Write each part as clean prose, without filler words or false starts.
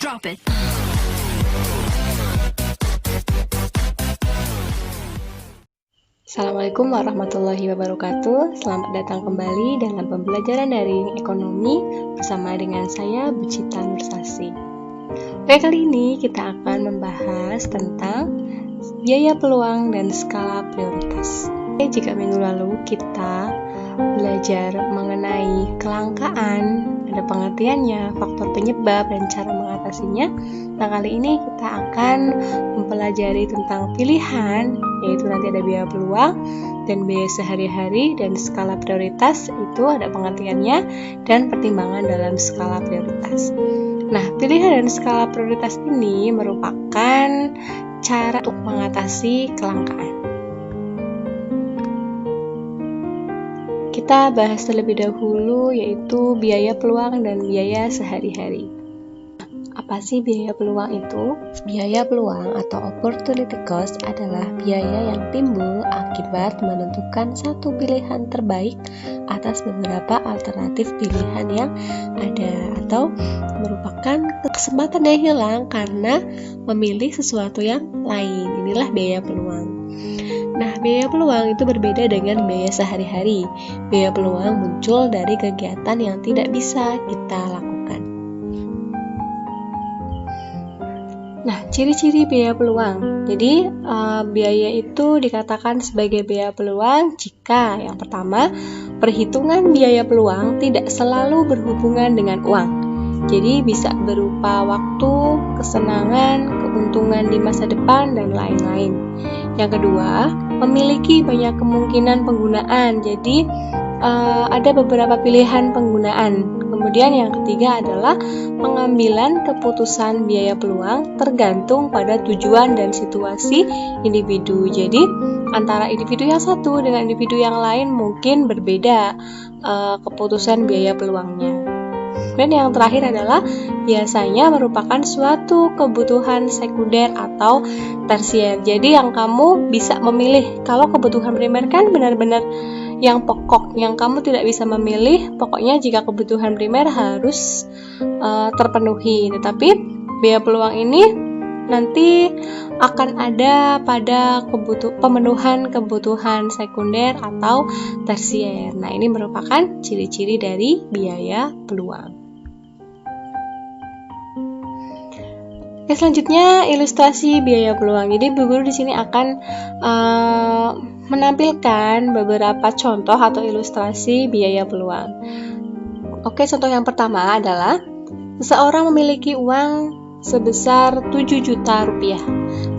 Drop it. Assalamualaikum warahmatullahi wabarakatuh. Selamat datang kembali dalam pembelajaran daring ekonomi bersama dengan saya Bu Cita Nursasi. Oke, kali ini kita akan membahas tentang biaya peluang dan skala prioritas. Jika minggu lalu kita belajar mengenai kelangkaan, ada pengertiannya, faktor penyebab, dan cara mengatasinya. Nah, kali ini kita akan mempelajari tentang pilihan, yaitu nanti ada biaya peluang dan biaya sehari-hari, dan skala prioritas itu ada pengertiannya dan pertimbangan dalam skala prioritas. Nah, pilihan dan skala prioritas ini merupakan cara untuk mengatasi kelangkaan. Kita bahas terlebih dahulu yaitu biaya peluang dan biaya sehari-hari. Apa sih biaya peluang itu? Biaya peluang atau opportunity cost adalah biaya yang timbul akibat menentukan satu pilihan terbaik atas beberapa alternatif pilihan yang ada, atau merupakan kesempatan yang hilang karena memilih sesuatu yang lain. Inilah biaya peluang. Nah, biaya peluang itu berbeda dengan biaya sehari-hari. Biaya peluang muncul dari kegiatan yang tidak bisa kita lakukan. Nah, ciri-ciri biaya peluang. Jadi, biaya itu dikatakan sebagai biaya peluang jika yang pertama, perhitungan biaya peluang tidak selalu berhubungan dengan uang. Jadi, bisa berupa waktu, kesenangan, keuntungan di masa depan, dan lain-lain. Yang kedua, memiliki banyak kemungkinan penggunaan. Jadi, ada beberapa pilihan penggunaan. Kemudian yang ketiga adalah pengambilan keputusan biaya peluang tergantung pada tujuan dan situasi individu. Jadi, antara individu yang satu dengan individu yang lain mungkin berbeda keputusan biaya peluangnya. Dan yang terakhir adalah biasanya merupakan suatu kebutuhan sekunder atau tersier. Jadi yang kamu bisa memilih. Kalau kebutuhan primer kan benar-benar yang pokok, yang kamu tidak bisa memilih. Pokoknya jika kebutuhan primer harus terpenuhi. Tetapi biaya peluang ini nanti akan ada pada pemenuhan kebutuhan sekunder atau tersier. Nah, ini merupakan ciri-ciri dari biaya peluang. Oke, selanjutnya ilustrasi biaya peluang. Jadi Bu Guru di sini akan menampilkan beberapa contoh atau ilustrasi biaya peluang. Oke, contoh yang pertama adalah seseorang memiliki uang sebesar 7 juta rupiah.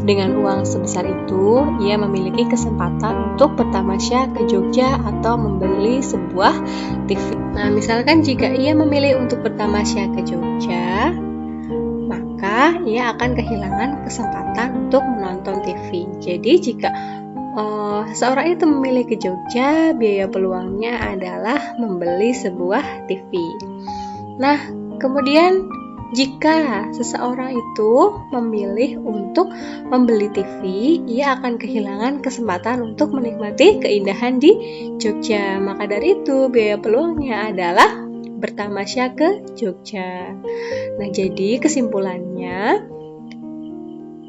Dengan uang sebesar itu, ia memiliki kesempatan untuk bertamasya ke Jogja atau membeli sebuah TV. Nah, misalkan jika ia memilih untuk bertamasya ke Jogja, maka ia akan kehilangan kesempatan untuk menonton TV. Jadi jika seseorang itu memilih ke Jogja, biaya peluangnya adalah membeli sebuah TV. Nah, kemudian jika seseorang itu memilih untuk membeli TV, ia akan kehilangan kesempatan untuk menikmati keindahan di Jogja. Maka dari itu, biaya peluangnya adalah bertamasya ke Jogja. Nah, jadi kesimpulannya,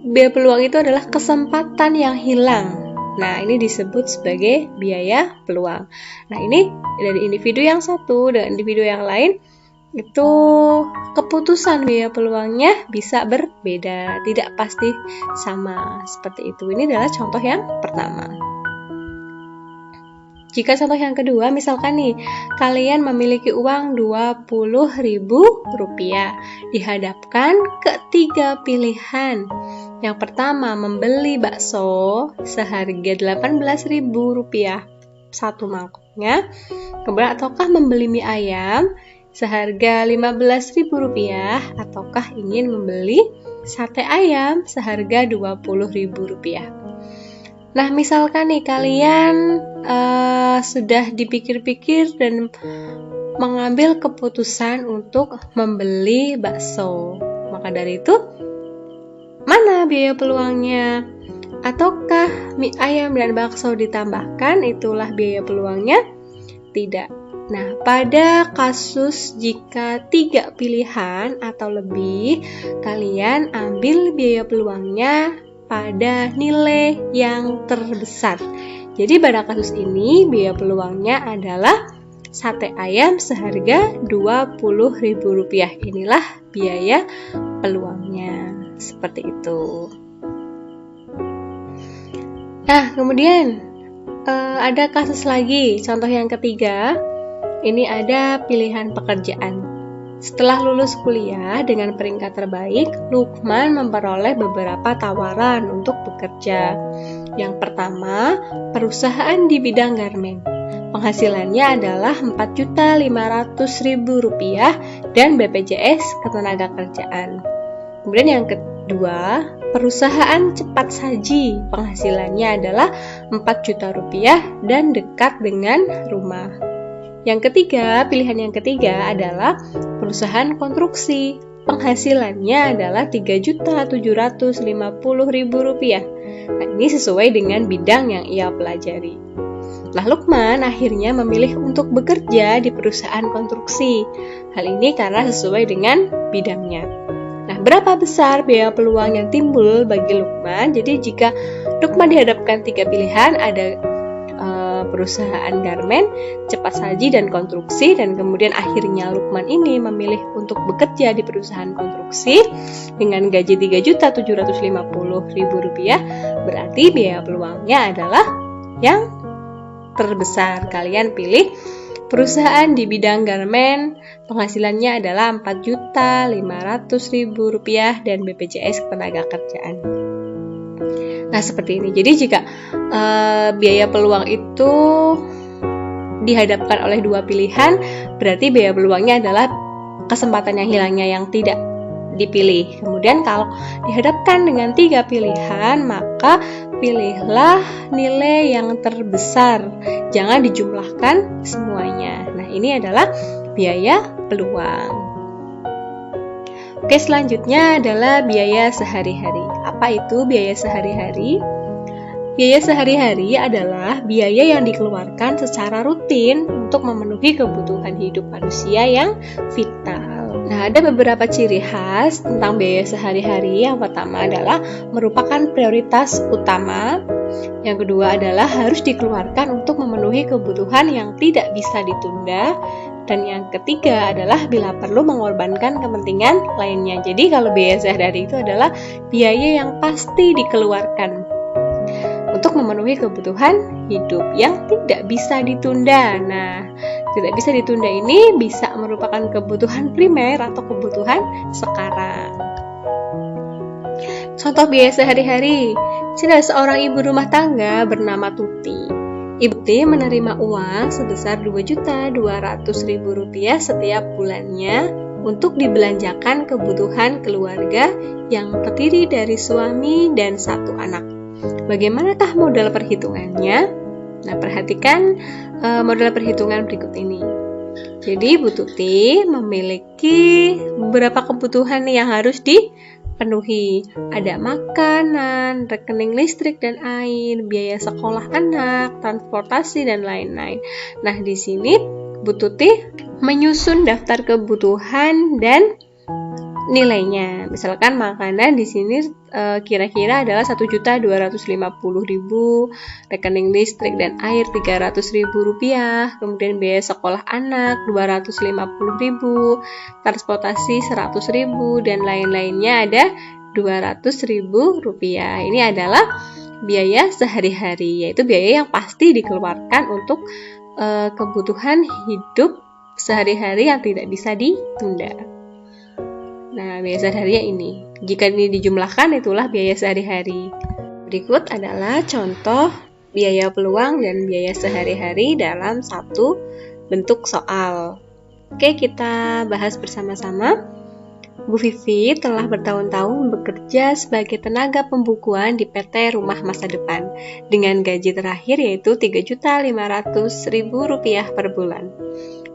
biaya peluang itu adalah kesempatan yang hilang. Nah, ini disebut sebagai biaya peluang. Nah, ini dari individu yang satu dan individu yang lain, itu keputusan biaya peluangnya bisa berbeda, tidak pasti sama seperti itu. Ini adalah contoh yang pertama. Jika contoh yang kedua, misalkan nih, kalian memiliki uang 20.000 rupiah, dihadapkan ke 3 pilihan. Yang pertama, membeli bakso seharga 18.000 rupiah satu mangkoknya. Kemudian, ataukah membeli mie ayam seharga 15.000 rupiah, ataukah ingin membeli sate ayam seharga 20.000 rupiah. Nah, misalkan nih kalian sudah dipikir-pikir dan mengambil keputusan untuk membeli bakso. Maka dari itu, mana biaya peluangnya? Ataukah mie ayam dan bakso ditambahkan itulah biaya peluangnya? Tidak. Nah, pada kasus jika 3 pilihan atau lebih, kalian ambil biaya peluangnya pada nilai yang terbesar. Jadi pada kasus ini biaya peluangnya adalah sate ayam seharga Rp20.000. Inilah biaya peluangnya. Seperti itu. Nah, kemudian ada kasus lagi. Contoh yang ketiga. Ini ada pilihan pekerjaan. Setelah lulus kuliah dengan peringkat terbaik, Lukman memperoleh beberapa tawaran untuk bekerja. Yang pertama, perusahaan di bidang garmen. Penghasilannya adalah Rp4.500.000 dan BPJS Ketenagakerjaan. Kemudian yang kedua, perusahaan cepat saji. Penghasilannya adalah Rp4 juta dan dekat dengan rumah. Yang ketiga, pilihan yang ketiga adalah perusahaan konstruksi. Penghasilannya adalah Rp3.750.000. Nah, ini sesuai dengan bidang yang ia pelajari. Nah, Lukman akhirnya memilih untuk bekerja di perusahaan konstruksi. Hal ini karena sesuai dengan bidangnya. Nah, berapa besar biaya peluang yang timbul bagi Lukman? Jadi, jika Lukman dihadapkan 3 pilihan, ada perusahaan garmen, cepat saji, dan konstruksi, dan kemudian akhirnya Lukman ini memilih untuk bekerja di perusahaan konstruksi dengan gaji Rp3.750.000, berarti biaya peluangnya adalah yang terbesar. Kalian pilih perusahaan di bidang garmen, penghasilannya adalah Rp4.500.000 dan BPJS Ketenagakerjaan. Nah, seperti ini. Jadi jika biaya peluang itu dihadapkan oleh 2 pilihan, berarti biaya peluangnya adalah kesempatan yang hilangnya yang tidak dipilih. Kemudian kalau dihadapkan dengan 3 pilihan, maka pilihlah nilai yang terbesar. Jangan dijumlahkan semuanya. Nah, ini adalah biaya peluang. Oke, selanjutnya adalah biaya sehari-hari. Apa itu biaya sehari-hari? Biaya sehari-hari adalah biaya yang dikeluarkan secara rutin untuk memenuhi kebutuhan hidup manusia yang vital. Nah, ada beberapa ciri khas tentang biaya sehari-hari. Yang pertama adalah merupakan prioritas utama. Yang kedua adalah harus dikeluarkan untuk memenuhi kebutuhan yang tidak bisa ditunda. Dan yang ketiga adalah bila perlu mengorbankan kepentingan lainnya. Jadi kalau biaya sehari-hari itu adalah biaya yang pasti dikeluarkan untuk memenuhi kebutuhan hidup yang tidak bisa ditunda. Nah, tidak bisa ditunda ini bisa merupakan kebutuhan primer atau kebutuhan sekarang. Contoh biaya sehari-hari. Ada seorang ibu rumah tangga bernama Tuti. Ibu T menerima uang sebesar Rp2.200.000 setiap bulannya untuk dibelanjakan kebutuhan keluarga yang terdiri dari suami dan 1 anak. Bagaimanakah modal perhitungannya? Nah, perhatikan modal perhitungan berikut ini. Jadi, Bu Tuti memiliki beberapa kebutuhan yang harus dipenuhi. Ada makanan, rekening listrik dan air, biaya sekolah anak, transportasi, dan lain-lain. Nah, di sini Bu Tuti menyusun daftar kebutuhan dan nilainya. Misalkan makanan di sini kira-kira adalah Rp1.250.000, rekening listrik dan air Rp300.000, kemudian biaya sekolah anak Rp250.000, transportasi Rp100.000, dan lain-lainnya ada Rp200.000. Ini adalah biaya sehari-hari, yaitu biaya yang pasti dikeluarkan untuk kebutuhan hidup sehari-hari yang tidak bisa ditunda. Nah, biaya sehari-harinya ini. Jika ini dijumlahkan, itulah biaya sehari-hari. Berikut adalah contoh biaya peluang dan biaya sehari-hari dalam satu bentuk soal. Oke, kita bahas bersama-sama. Bu Vivi telah bertahun-tahun bekerja sebagai tenaga pembukuan di PT Rumah Masa Depan dengan gaji terakhir yaitu Rp3.500.000 per bulan.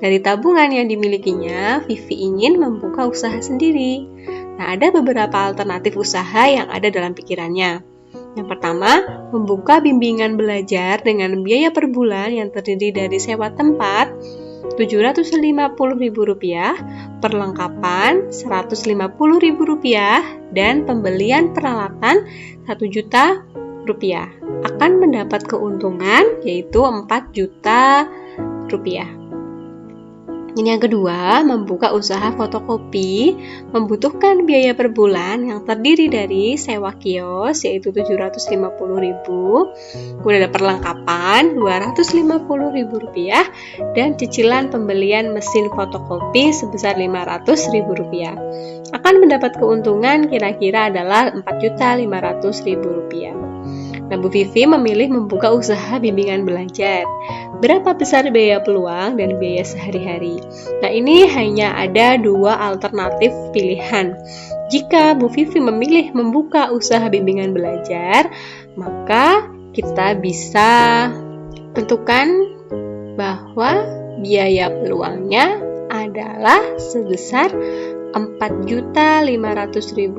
Dari tabungan yang dimilikinya, Vivi ingin membuka usaha sendiri. Nah, ada beberapa alternatif usaha yang ada dalam pikirannya. Yang pertama, membuka bimbingan belajar dengan biaya per bulan yang terdiri dari sewa tempat Rp750.000, perlengkapan Rp150.000, dan pembelian peralatan Rp1 juta, akan mendapat keuntungan yaitu Rp4 juta. Ini yang kedua, membuka usaha fotokopi membutuhkan biaya per bulan yang terdiri dari sewa kios yaitu Rp750.000, kemudian ada perlengkapan Rp250.000, dan cicilan pembelian mesin fotokopi sebesar Rp500.000. Akan mendapat keuntungan kira-kira adalah Rp4.500.000. Nah, Bu Vivi memilih membuka usaha bimbingan belajar. Berapa besar biaya peluang dan biaya sehari-hari? Nah, ini hanya ada dua alternatif pilihan. Jika Bu Vivi memilih membuka usaha bimbingan belajar, maka kita bisa tentukan bahwa biaya peluangnya adalah sebesar Rp4.500.000.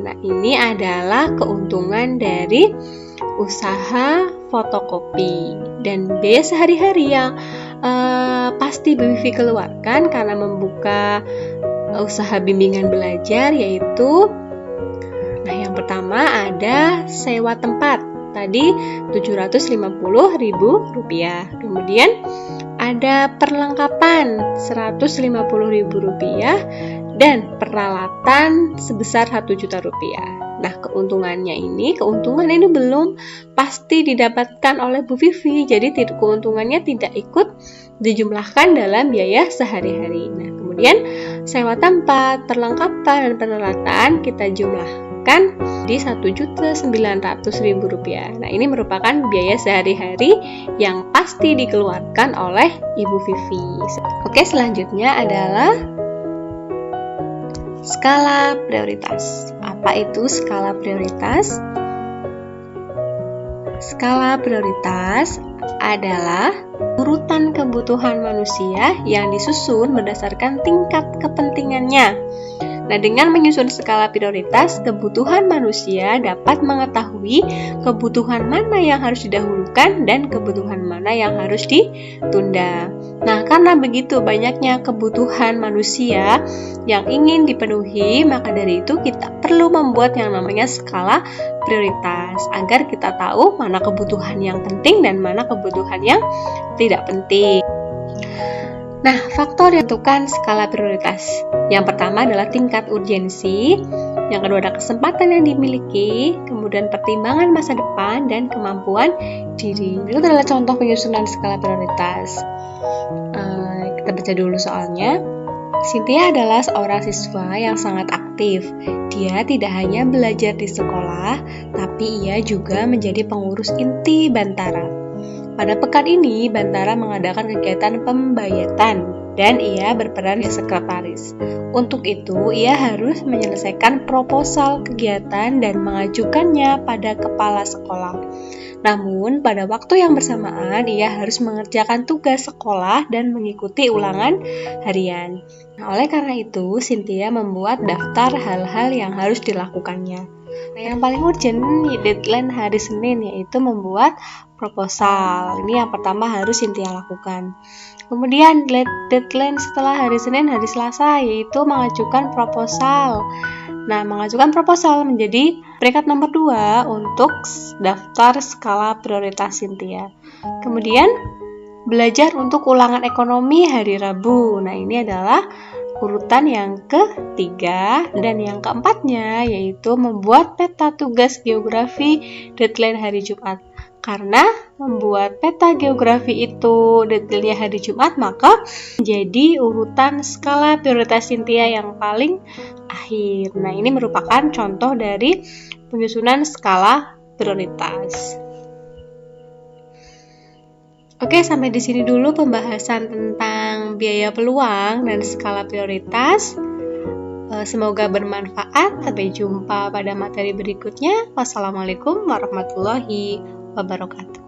Nah, ini adalah keuntungan dari usaha fotokopi. Dan biaya sehari-hari yang pasti Bu Vivi keluarkan karena membuka usaha bimbingan belajar yaitu, nah, yang pertama ada sewa tempat tadi Rp750.000, kemudian ada perlengkapan Rp150.000 dan peralatan sebesar Rp1 juta. Nah, keuntungan ini belum pasti didapatkan oleh Bu Vivi, jadi keuntungannya tidak ikut dijumlahkan dalam biaya sehari-hari. Nah, kemudian sewa tempat, perlengkapan, dan peralatan kita jumlahkan di Rp1.900.000. Nah, ini merupakan biaya sehari-hari yang pasti dikeluarkan oleh Ibu Vivi. Oke, selanjutnya adalah skala prioritas. Apa itu skala prioritas? Skala prioritas adalah urutan kebutuhan manusia yang disusun berdasarkan tingkat kepentingannya. Nah, dengan menyusun skala prioritas, kebutuhan manusia dapat mengetahui kebutuhan mana yang harus didahulukan dan kebutuhan mana yang harus ditunda. Nah, karena begitu banyaknya kebutuhan manusia yang ingin dipenuhi, maka dari itu kita perlu membuat yang namanya skala prioritas agar kita tahu mana kebutuhan yang penting dan mana kebutuhan yang tidak penting. Nah, faktor yang menentukan skala prioritas. Yang pertama adalah tingkat urgensi, yang kedua ada kesempatan yang dimiliki, kemudian pertimbangan masa depan, dan kemampuan diri. Itu adalah contoh penyusunan skala prioritas. Kita baca dulu soalnya. Cynthia adalah seorang siswa yang sangat aktif. Dia tidak hanya belajar di sekolah, tapi ia juga menjadi pengurus inti Bantara. Pada pekan ini, Bantara mengadakan kegiatan pembayatan dan ia berperan sebagai sekretaris. Untuk itu, ia harus menyelesaikan proposal kegiatan dan mengajukannya pada kepala sekolah. Namun, pada waktu yang bersamaan, ia harus mengerjakan tugas sekolah dan mengikuti ulangan harian. Nah, oleh karena itu, Cynthia membuat daftar hal-hal yang harus dilakukannya. Nah, yang paling urgent deadline hari Senin yaitu membuat proposal. Ini yang pertama harus Cynthia lakukan. Kemudian deadline setelah hari Senin hari Selasa yaitu mengajukan proposal. Nah, mengajukan proposal menjadi peringkat nomor 2 untuk daftar skala prioritas Cynthia. Kemudian belajar untuk ulangan ekonomi hari Rabu. Nah, ini adalah urutan yang ketiga, dan yang keempatnya yaitu membuat peta tugas geografi deadline hari Jumat. Karena membuat peta geografi itu deadline hari Jumat, maka menjadi urutan skala prioritas Cynthia yang paling akhir. Nah, ini merupakan contoh dari penyusunan skala prioritas. Oke, sampai di sini dulu pembahasan tentang biaya peluang dan skala prioritas. Semoga bermanfaat. Sampai jumpa pada materi berikutnya. Wassalamualaikum warahmatullahi wabarakatuh.